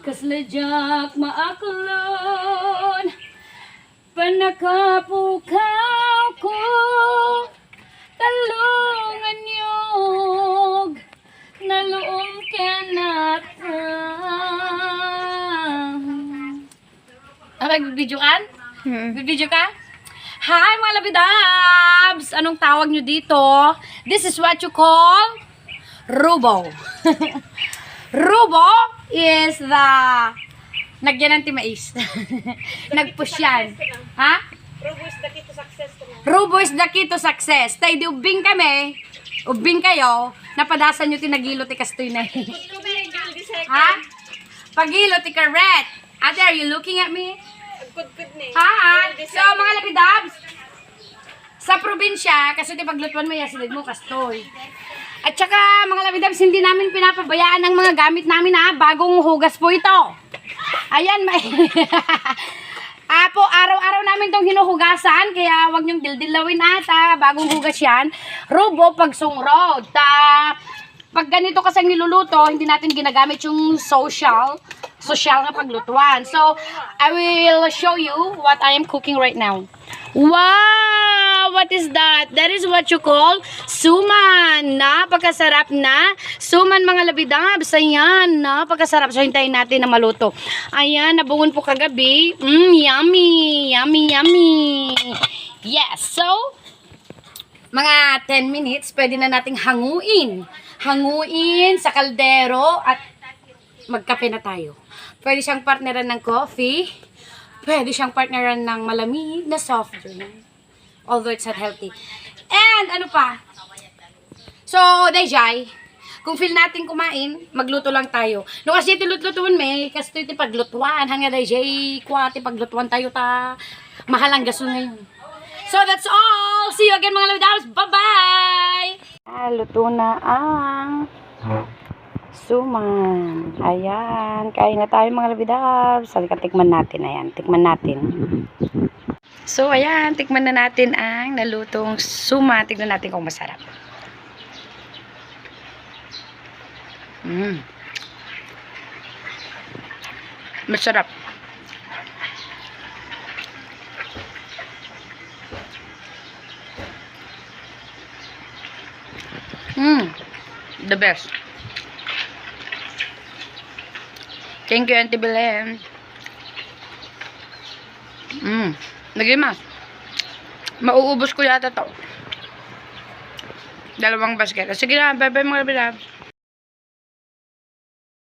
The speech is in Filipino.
Kasladyak maaklon, panakapukaw ko, talungan niyog, naluom kenata. Nagbibidyo ka? Nagbibidyo ka? Hi mga labidabs! Anong tawag nyo dito? This is what you call rubo. Rubo is the nagyan ng timais. Nagpush yan. Ha? Rubo is the key to success. Rubo is the key to success. Tay di ubing kami. Ubing kayo. Napadasan nyo tinagilo ti kastoy na. Ha? Pagilo ti karet. Ate, are you looking at me? Good ni. Ha? So, mga lapidabs, sa probinsya, kasi di paglutuan mo yasilid mo, kastoy. At saka, mga lapidabs, hindi namin pinapabayaan ang mga gamit namin ha. Bagong hugas po ito. Ayan, may... po, araw-araw namin itong hinuhugasan, kaya wag niyong dildilawin ata. Bagong hugas yan. Rubo, pagsungrod. Pag ganito kasi ang niluluto, hindi natin ginagamit yung social nga paglutuan. So, I will show you what I am cooking right now. Wow! What is that? That is what you call suman. Napakasarap na suman mga labidabs. Ayan, napakasarap. So, hintayin natin na maluto. Ayan, nabungon po kagabi. Yummy! Yummy, yummy! Yes, so, mga 10 minutes, pwede na nating hanguin. Hanguin sa kaldero at magkape na tayo. Pwede siyang partneran ng coffee. Pwede siyang partneran ng malamig na soft drink. Although it's not healthy. And ano pa? So, Dayjay, kung feel natin kumain, magluto lang tayo. No kasi ito lutlutuan may, kasi ito paglutuan. Hanga Dayjay, kwate paglutuan tayo ta. Mahal ang gaso ngayon. So, that's all. See you again mga labidabs. Bye-bye! Luto na ang suman. Ayan. Kain na tayo mga labidabs. Halika, tikman natin. Ayan. Tikman natin. So, ayan. Tikman na natin ang nalutong suman. Tignan natin kung masarap. Masarap. The best. Thank you, Auntie Belen. Nagimas. Mauubos ko yata to. 2 basket. Sige na, bye-bye mga labidabs.